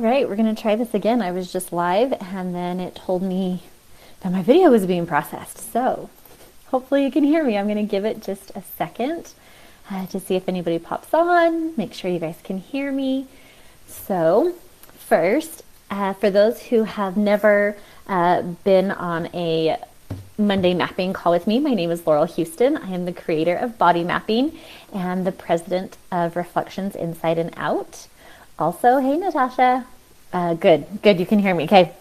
right, we're going to try this again. I was just live and then it told me that my video was being processed. So hopefully you can hear me. I'm going to give it just a second to see if anybody pops on. Make sure you guys can hear me. So first, for those who have never been on a Monday mapping call with me, my name is Laurel Houston. I am the creator of Body Mapping and the president of Reflections Inside and Out. Also, hey Natasha. Good, you can hear me, okay.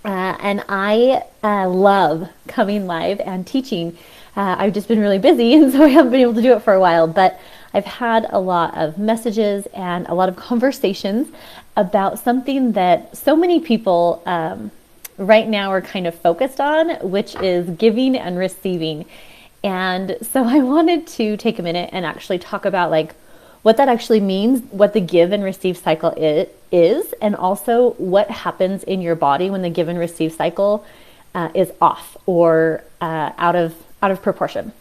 And I love coming live and teaching. I've just been really busy and so I haven't been able to do it for a while, but I've had a lot of messages and a lot of conversations about something that so many people right now are kind of focused on, which is giving and receiving. And so I wanted to take a minute and actually talk about like what that actually means, what the give and receive cycle is, and also what happens in your body when the give and receive cycle is off or out of proportion.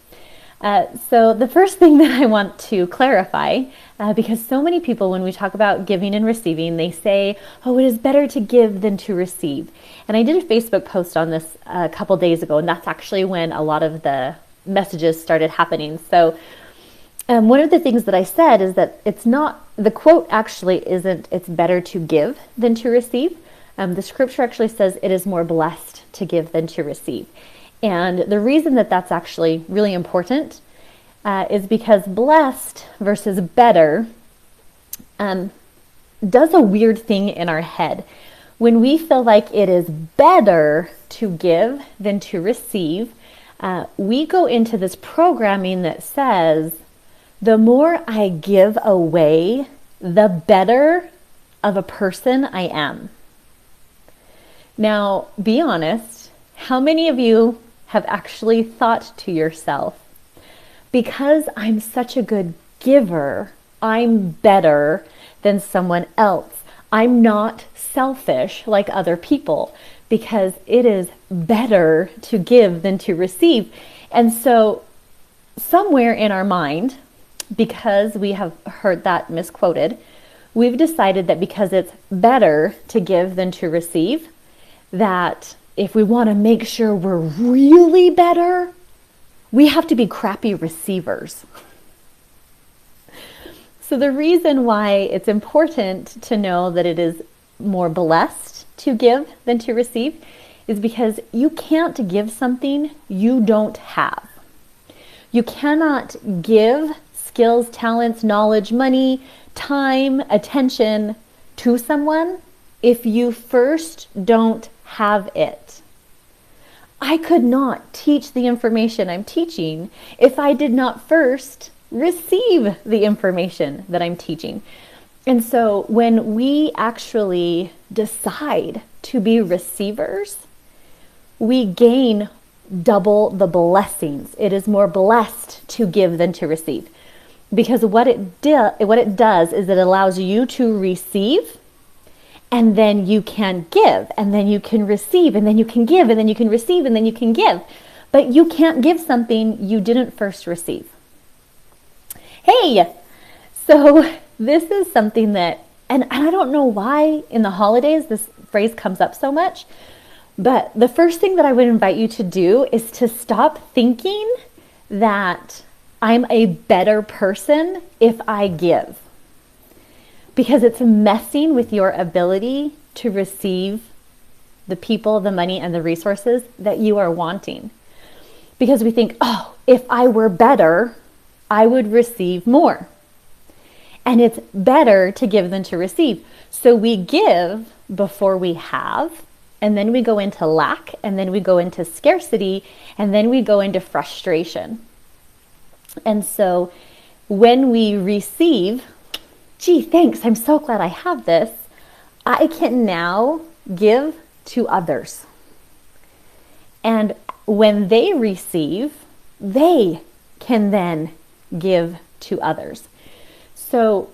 So the first thing that I want to clarify, because so many people, when we talk about giving and receiving, they say, oh, it is better to give than to receive. And I did a Facebook post on this a couple days ago, and that's actually when a lot of the messages started happening. So one of the things that I said is that it's not, the quote actually isn't, it's better to give than to receive. The scripture actually says it is more blessed to give than to receive. And the reason that that's actually really important is because blessed versus better does a weird thing in our head. When we feel like it is better to give than to receive, we go into this programming that says, the more I give away, the better of a person I am. Now, be honest, how many of you have actually thought to yourself, because I'm such a good giver, I'm better than someone else. I'm not selfish like other people because it is better to give than to receive. And so somewhere in our mind, because we have heard that misquoted, we've decided that because it's better to give than to receive, that if we want to make sure we're really better, we have to be crappy receivers. So the reason why it's important to know that it is more blessed to give than to receive is because you can't give something you don't have. You cannot give skills, talents, knowledge, money, time, attention to someone if you first don't have it. I could not teach the information I'm teaching if I did not first receive the information that I'm teaching. And so when we actually decide to be receivers, we gain double the blessings. It is more blessed to give than to receive. Because what it does is it allows you to receive, and then you can give, and then you can receive, and then you can give, and then you can receive, and then you can give. But you can't give something you didn't first receive. Hey, so this is something that, and I don't know why in the holidays this phrase comes up so much, but the first thing that I would invite you to do is to stop thinking that I'm a better person if I give. Because it's messing with your ability to receive the people, the money, and the resources that you are wanting. Because we think, oh, if I were better, I would receive more. And it's better to give than to receive. So we give before we have, and then we go into lack, and then we go into scarcity, and then we go into frustration. And so when we receive, gee, thanks, I'm so glad I have this, I can now give to others. And when they receive, they can then give to others. So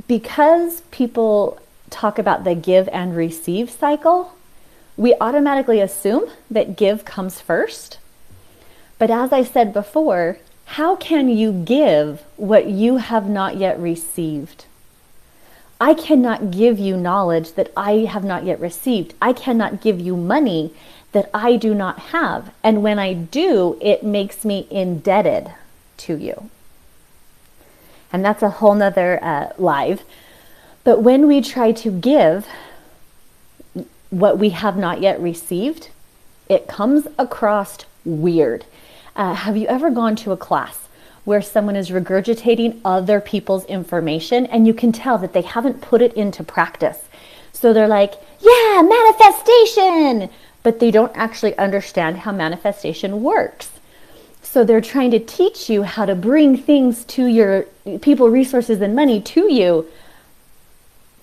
because people talk about the give and receive cycle, we automatically assume that give comes first. But as I said before, how can you give what you have not yet received? I cannot give you knowledge that I have not yet received. I cannot give you money that I do not have. And when I do, it makes me indebted to you. And that's a whole nother live. But when we try to give what we have not yet received, it comes across weird. Have you ever gone to a class where someone is regurgitating other people's information and you can tell that they haven't put it into practice? So they're like, yeah, manifestation, but they don't actually understand how manifestation works. So they're trying to teach you how to bring things to your people, resources, and money to you.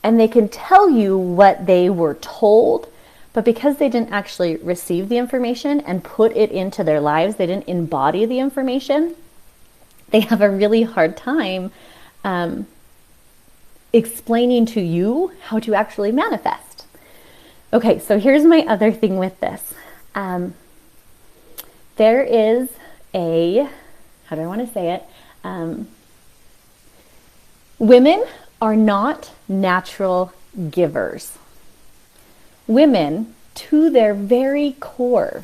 And they can tell you what they were told, but because they didn't actually receive the information and put it into their lives, they didn't embody the information, they have a really hard time explaining to you how to actually manifest. Okay, so here's my other thing with this. There is how do I want to say it? Women are not natural givers. Women, to their very core,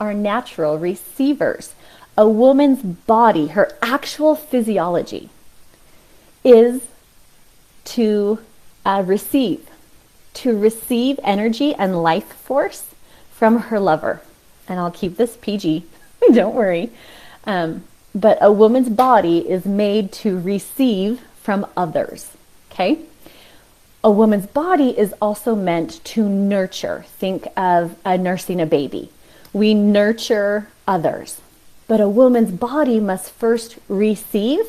are natural receivers. A woman's body, her actual physiology, is to receive energy and life force from her lover. And I'll keep this PG, don't worry. But a woman's body is made to receive from others, okay? A woman's body is also meant to nurture. Think of nursing a baby. We nurture others. But a woman's body must first receive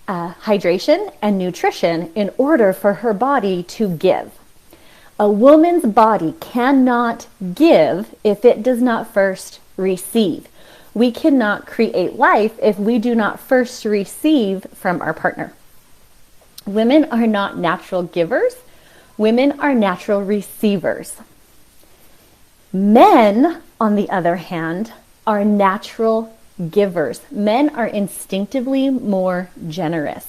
hydration and nutrition in order for her body to give. A woman's body cannot give if it does not first receive. We cannot create life if we do not first receive from our partner. Women are not natural givers. Women are natural receivers. Men, on the other hand, are natural givers. Men are instinctively more generous.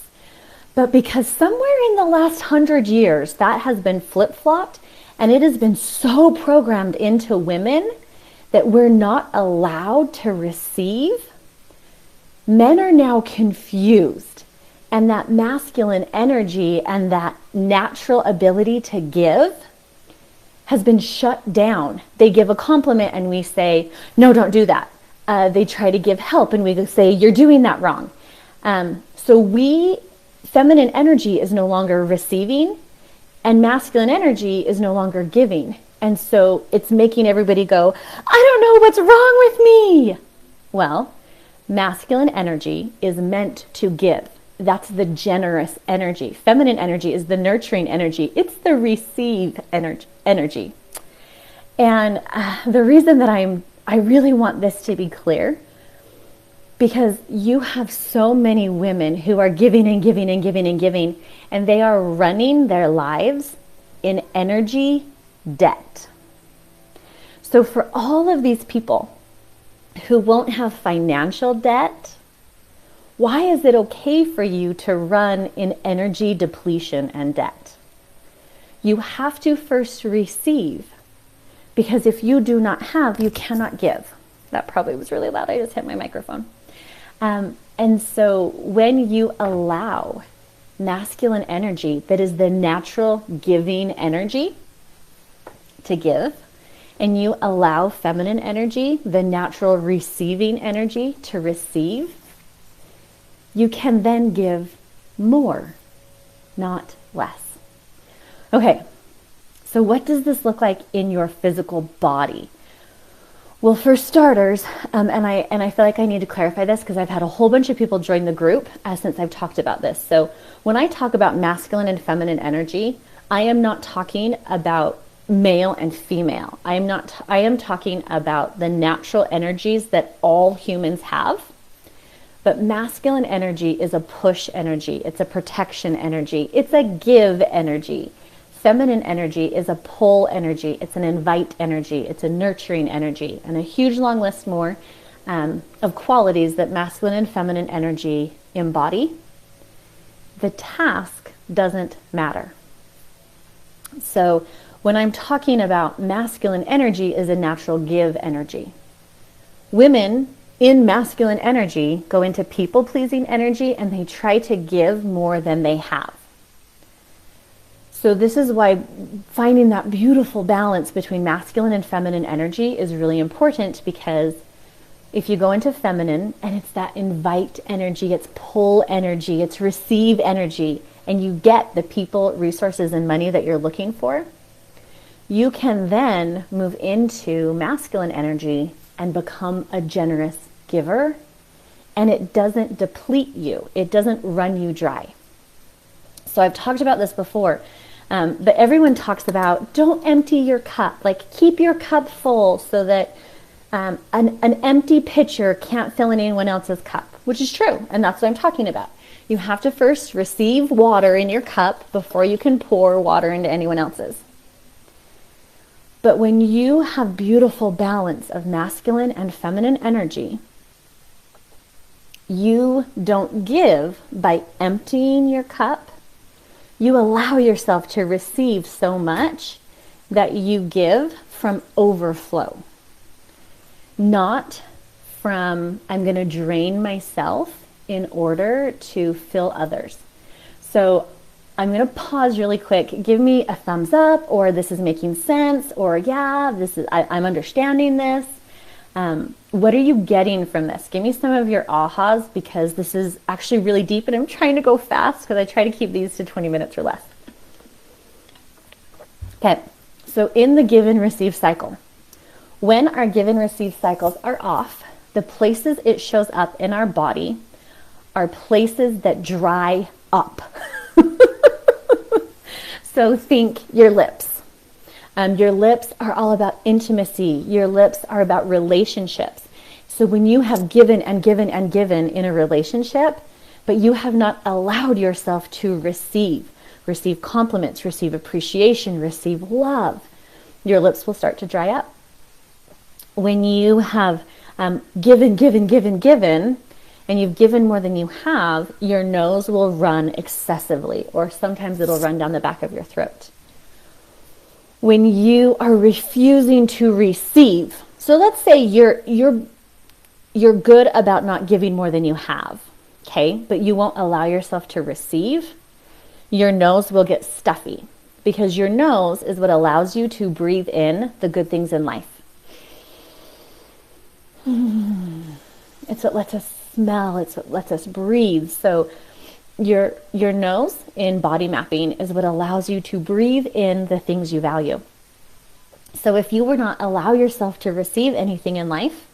But because somewhere in the last 100 years that has been flip-flopped and it has been so programmed into women that we're not allowed to receive, men are now confused. And that masculine energy and that natural ability to give has been shut down. They give a compliment and we say, no, don't do that. They try to give help and we say, you're doing that wrong. Feminine energy is no longer receiving and masculine energy is no longer giving. And so it's making everybody go, I don't know what's wrong with me. Well, masculine energy is meant to give. That's the generous energy. Feminine energy is the nurturing energy. It's the receive energy. And the reason that I really want this to be clear, because you have so many women who are giving and giving and giving and giving, and they are running their lives in energy debt. So for all of these people who won't have financial debt, why is it okay for you to run in energy depletion and debt? You have to first receive, because if you do not have, you cannot give. That probably was really loud. I just hit my microphone. And so when you allow masculine energy, that is the natural giving energy, to give, and you allow feminine energy, the natural receiving energy, to receive, you can then give more, not less. Okay, so what does this look like in your physical body? Well, for starters, and I feel like I need to clarify this because I've had a whole bunch of people join the group since I've talked about this. So when I talk about masculine and feminine energy, I am not talking about male and female. I am talking about the natural energies that all humans have. But masculine energy is a push energy. It's a protection energy. It's a give energy. Feminine energy is a pull energy. It's an invite energy. It's a nurturing energy. And a huge long list more of qualities that masculine and feminine energy embody. The task doesn't matter. So when I'm talking about masculine energy is a natural give energy. Women in masculine energy go into people-pleasing energy and they try to give more than they have. So this is why finding that beautiful balance between masculine and feminine energy is really important, because if you go into feminine and it's that invite energy, it's pull energy, it's receive energy, and you get the people, resources, and money that you're looking for, you can then move into masculine energy and become a generous giver, and it doesn't deplete you. It doesn't run you dry. So I've talked about this before, but everyone talks about don't empty your cup, like keep your cup full so that an empty pitcher can't fill in anyone else's cup, which is true, and that's what I'm talking about. You have to first receive water in your cup before you can pour water into anyone else's. But when you have beautiful balance of masculine and feminine energy, you don't give by emptying your cup. You allow yourself to receive so much that you give from overflow, not from I'm going to drain myself in order to fill others. So I'm going to pause really quick. Give me a thumbs up, or this is making sense, or yeah, I'm understanding this. What are you getting from this? Give me some of your ahas, because this is actually really deep and I'm trying to go fast because I try to keep these to 20 minutes or less. Okay, so in the give and receive cycle, when our give and receive cycles are off, the places it shows up in our body are places that dry up. So think your lips. Your lips are all about intimacy. Your lips are about relationships. So when you have given and given and given in a relationship, but you have not allowed yourself to receive compliments, receive appreciation, receive love, your lips will start to dry up. When you have given, and you've given more than you have, your nose will run excessively, or sometimes it'll run down the back of your throat. When you are refusing to receive, so let's say you're good about not giving more than you have, okay, but you won't allow yourself to receive, your nose will get stuffy, because your nose is what allows you to breathe in the good things in life. It's what lets us smell, it's what lets us breathe. So your nose in body mapping is what allows you to breathe in the things you value. So if you were not allow yourself to receive anything in life,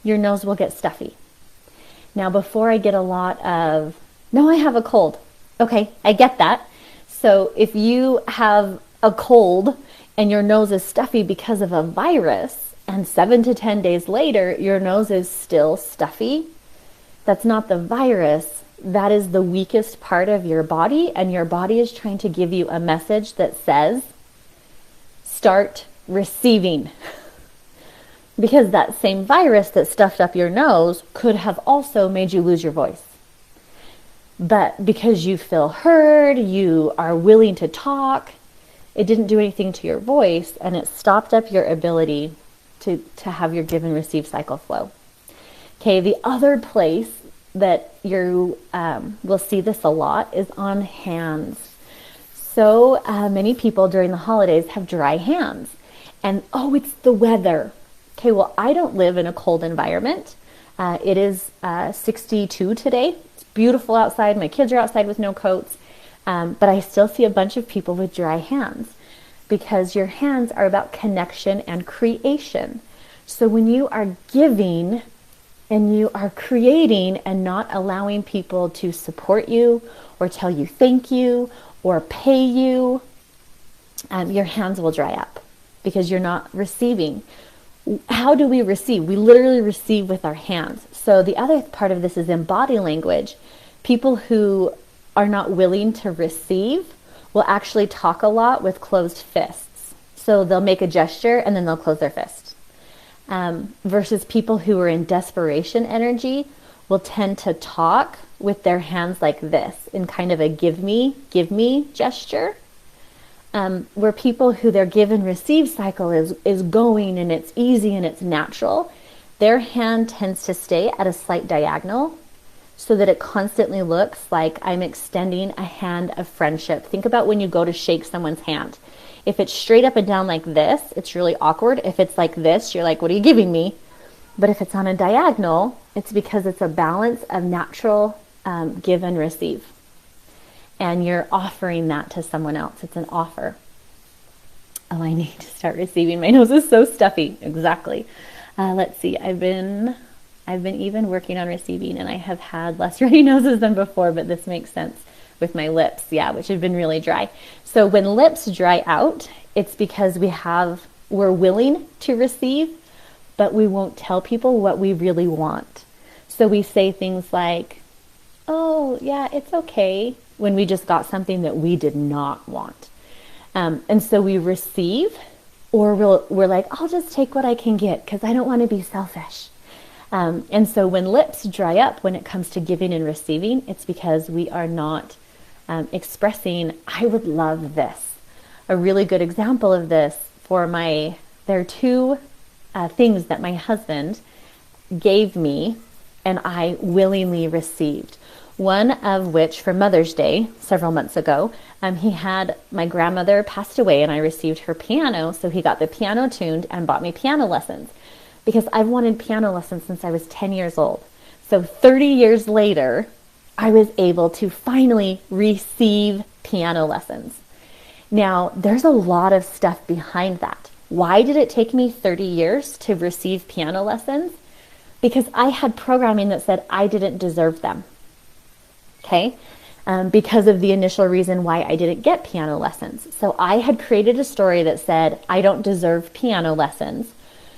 your nose will get stuffy. Now, before I get a lot of, no, I have a cold. Okay, I get that. So if you have a cold and your nose is stuffy because of a virus, and 7 to 10 days later, your nose is still stuffy, that's not the virus. That is the weakest part of your body, and your body is trying to give you a message that says, start receiving. Because that same virus that stuffed up your nose could have also made you lose your voice. But because you feel heard, you are willing to talk, it didn't do anything to your voice, and it stopped up your ability to have your give and receive cycle flow. Okay, the other place that you will see this a lot is on hands. So many people during the holidays have dry hands. And oh, it's the weather. Okay, well, I don't live in a cold environment. It is 62 today. It's beautiful outside. My kids are outside with no coats. But I still see a bunch of people with dry hands, because your hands are about connection and creation. So when you are giving and you are creating and not allowing people to support you or tell you thank you or pay you, your hands will dry up because you're not receiving. How do we receive? We literally receive with our hands. So the other part of this is in body language. People who are not willing to receive will actually talk a lot with closed fists. So they'll make a gesture and then they'll close their fist. Versus people who are in desperation energy will tend to talk with their hands like this in kind of a give me gesture. where people who their give and receive cycle is going and it's easy and it's natural, their hand tends to stay at a slight diagonal so that it constantly looks like I'm extending a hand of friendship. Think about when you go to shake someone's hand. If it's straight up and down like this, it's really awkward. If it's like this, you're like, what are you giving me? But if it's on a diagonal, it's because it's a balance of natural give and receive. And you're offering that to someone else. It's an offer. Oh, I need to start receiving. My nose is so stuffy. Exactly. Let's see. I've been even working on receiving, and I have had less runny noses than before, but this makes sense with my lips, which have been really dry. So when lips dry out, it's because we're willing to receive, but we won't tell people what we really want. So we say things like, oh, yeah, it's okay, when we just got something that we did not want. And so we receive, or we're like, I'll just take what I can get because I don't want to be selfish. And so when lips dry up, when it comes to giving and receiving, it's because we are not expressing, I would love this. A really good example of this there are two things that my husband gave me and I willingly received. One of which, for Mother's Day, several months ago, my grandmother passed away and I received her piano, so he got the piano tuned and bought me piano lessons. Because I've wanted piano lessons since I was 10 years old. So 30 years later, I was able to finally receive piano lessons. Now, there's a lot of stuff behind that. Why did it take me 30 years to receive piano lessons? Because I had programming that said I didn't deserve them. Okay? Because of the initial reason why I didn't get piano lessons. So I had created a story that said I don't deserve piano lessons.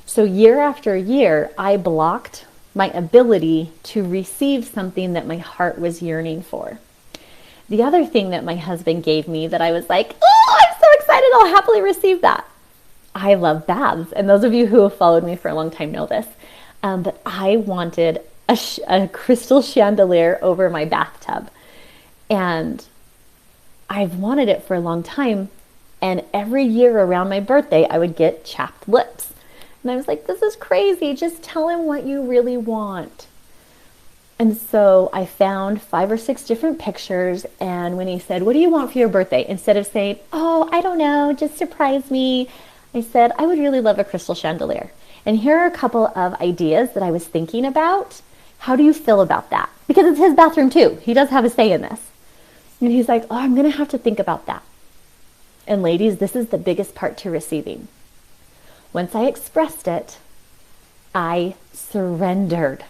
So year after year, I blocked my ability to receive something that my heart was yearning for. The other thing that my husband gave me that I was like, oh, I'm so excited, I'll happily receive that. I love baths. And those of you who have followed me for a long time know this. But I wanted a crystal chandelier over my bathtub. And I've wanted it for a long time. And every year around my birthday, I would get chapped lips. And I was like, this is crazy. Just tell him what you really want. And so I found 5 or 6 different pictures. And when he said, what do you want for your birthday? Instead of saying, oh, I don't know, just surprise me, I said, I would really love a crystal chandelier. And here are a couple of ideas that I was thinking about. How do you feel about that? Because it's his bathroom too. He does have a say in this. And he's like, oh, I'm going to have to think about that. And ladies, this is the biggest part to receiving. Once I expressed it, I surrendered.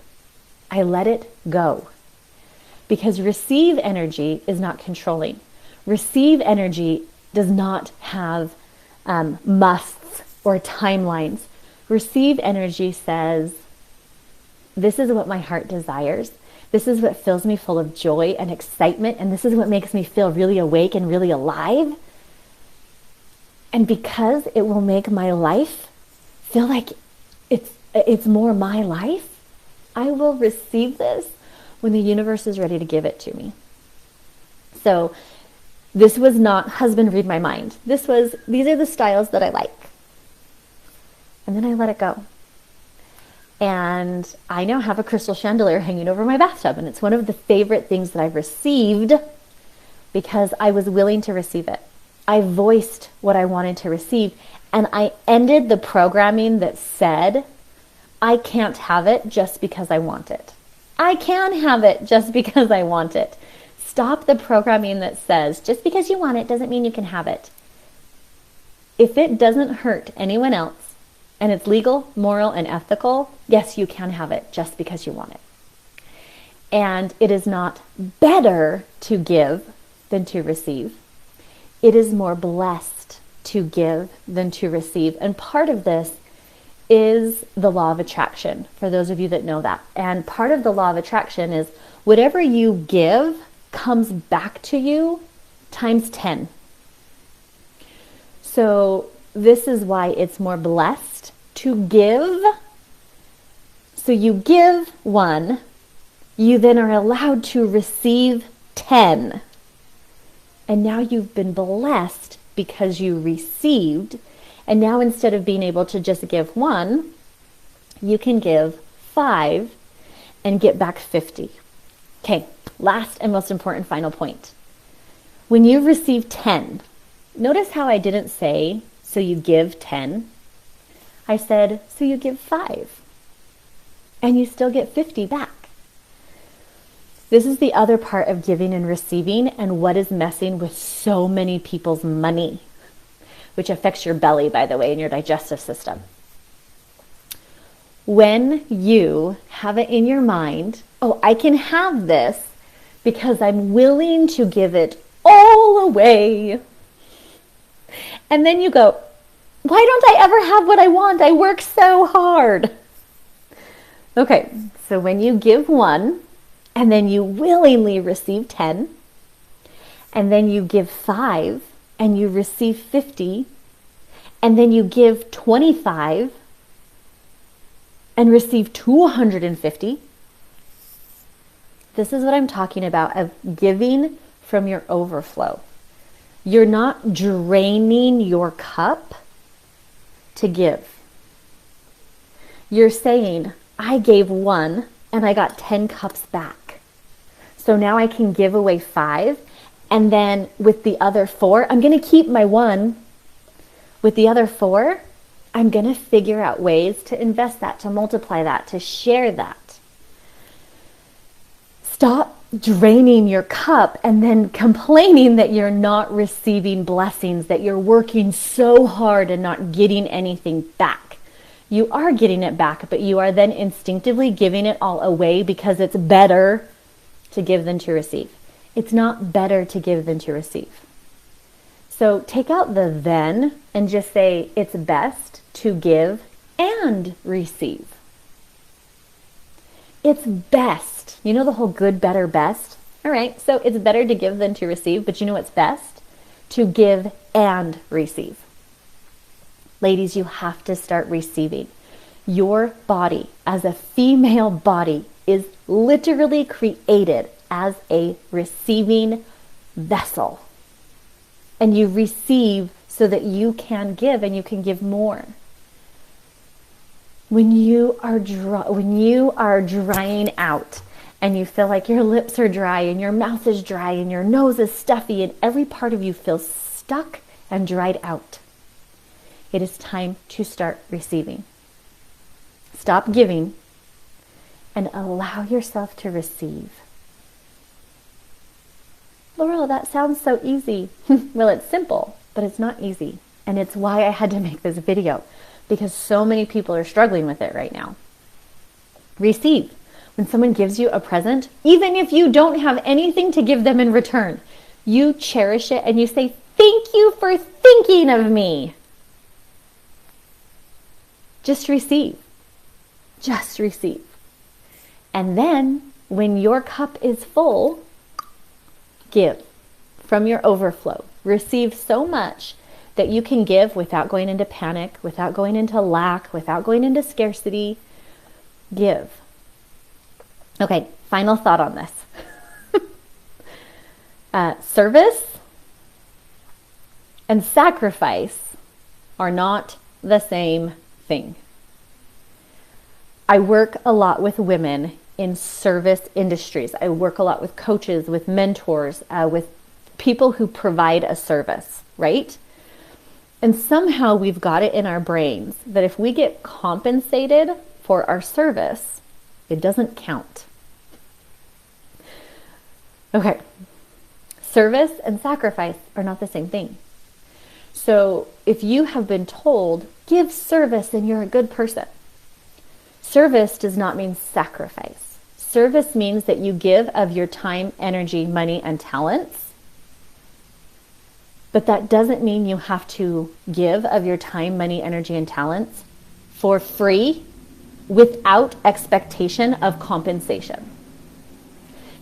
I let it go. Because receive energy is not controlling. Receive energy does not have musts or timelines. Receive energy says, this is what my heart desires. This is what fills me full of joy and excitement. And this is what makes me feel really awake and really alive. And because it will make my life feel like it's more my life, I will receive this when the universe is ready to give it to me. So this was not, husband, read my mind. These are the styles that I like. And then I let it go. And I now have a crystal chandelier hanging over my bathtub. And it's one of the favorite things that I've received because I was willing to receive it. I voiced what I wanted to receive. And I ended the programming that said, I can't have it just because I want it. I can have it just because I want it. Stop the programming that says, just because you want it doesn't mean you can have it. If it doesn't hurt anyone else, and it's legal, moral, and ethical, yes, you can have it just because you want it. And it is not better to give than to receive. It is more blessed to give than to receive. And part of this is the law of attraction, for those of you that know that. And part of the law of attraction is whatever you give comes back to you times 10. So this is why it's more blessed to give. So you give 1, you then are allowed to receive 10. And now you've been blessed because you received. And now instead of being able to just give 1, you can give 5 and get back 50. Okay, last and most important final point. When you receive 10, notice how I didn't say, so you give 10. I said, so you give 5. And you still get 50 back. This is the other part of giving and receiving, and what is messing with so many people's money, which affects your belly, by the way, and your digestive system. When you have it in your mind, oh, I can have this because I'm willing to give it all away. And then you go, why don't I ever have what I want? I work so hard. Okay, so when you give 1, and then you willingly receive 10, and then you give 5, and you receive 50, and then you give 25, and receive 250. This is what I'm talking about, of giving from your overflow. You're not draining your cup to give. You're saying, I gave 1 and I got 10 cups back. So now I can give away 5, and then with the other 4, I'm going to keep my 1. With the other 4, I'm going to figure out ways to invest that, to multiply that, to share that. Stop draining your cup and then complaining that you're not receiving blessings, that you're working so hard and not getting anything back. You are getting it back, but you are then instinctively giving it all away because it's better to give than to receive. It's not better to give than to receive. So take out the then and just say it's best to give and receive. It's best. You know the whole good, better, best? All right, so it's better to give than to receive, but you know what's best? To give and receive. Ladies, you have to start receiving. Your body, as a female body, is literally created as a receiving vessel. And you receive so that you can give, and you can give more. When you are drying out and you feel like your lips are dry and your mouth is dry and your nose is stuffy and every part of you feels stuck and dried out, it is time to start receiving. Stop giving and allow yourself to receive. Laurel, that sounds so easy. Well, it's simple, but it's not easy. And it's why I had to make this video, because so many people are struggling with it right now. Receive. When someone gives you a present, even if you don't have anything to give them in return, you cherish it and you say, thank you for thinking of me. Just receive. Just receive. And then when your cup is full, give from your overflow. Receive so much that you can give without going into panic, without going into lack, without going into scarcity. Give. Okay, final thought on this. Service and sacrifice are not the same thing. I work a lot with women in service industries. I work a lot with coaches, with mentors, with people who provide a service, right? And somehow we've got it in our brains that if we get compensated for our service, it doesn't count. Okay, service and sacrifice are not the same thing. So if you have been told, give service and you're a good person, service does not mean sacrifice. Service means that you give of your time, energy, money, and talents. But that doesn't mean you have to give of your time, money, energy, and talents for free without expectation of compensation.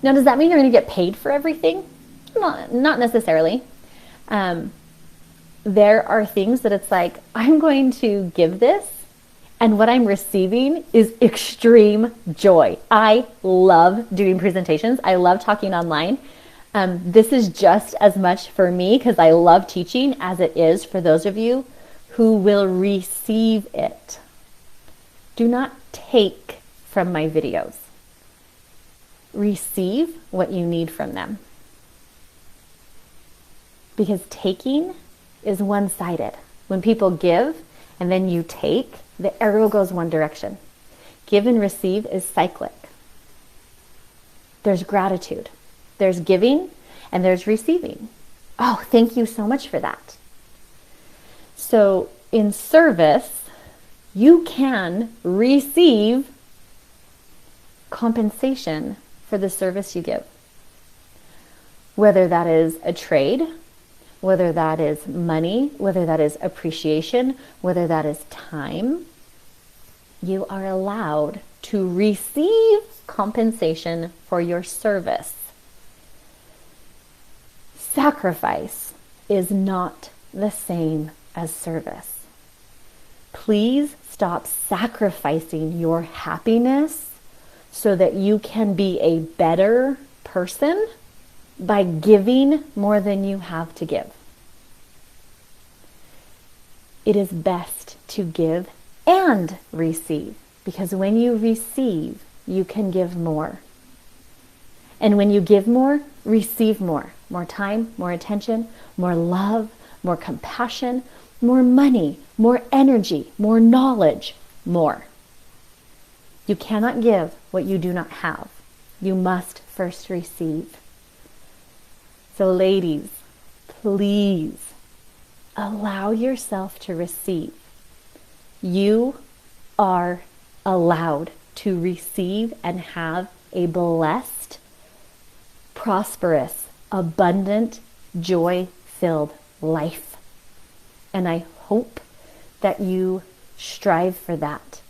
Now, does that mean you're going to get paid for everything? Not necessarily. There are things that it's like, I'm going to give this, and what I'm receiving is extreme joy. I love doing presentations. I love talking online. This is just as much for me because I love teaching as it is for those of you who will receive it. Do not take from my videos. Receive what you need from them. Because taking is one-sided. When people give and then you take, the arrow goes one direction. Give and receive is cyclic. There's gratitude. There's giving and there's receiving. Oh, thank you so much for that. So in service, you can receive compensation for the service you give. Whether that is a trade, whether that is money, whether that is appreciation, whether that is time, you are allowed to receive compensation for your service. Sacrifice is not the same as service. Please stop sacrificing your happiness so that you can be a better person by giving more than you have to give. It is best to give and receive, because when you receive, you can give more. And when you give more, receive more. More time, more attention, more love, more compassion, more money, more energy, more knowledge, more. You cannot give what you do not have. You must first receive. So ladies, please allow yourself to receive. You are allowed to receive and have a blessed, prosperous, abundant, joy-filled life. And I hope that you strive for that.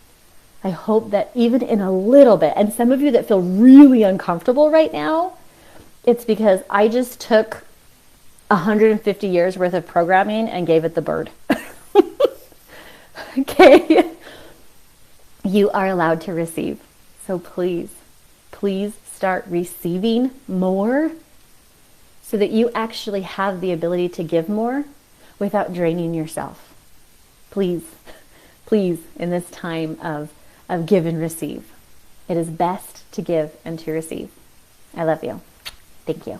I hope that even in a little bit, and some of you that feel really uncomfortable right now, it's because I just took 150 years worth of programming and gave it the bird. Okay? You are allowed to receive. So please, please start receiving more so that you actually have the ability to give more without draining yourself. Please, please, in this time of give and receive. It is best to give and to receive. I love you. Thank you.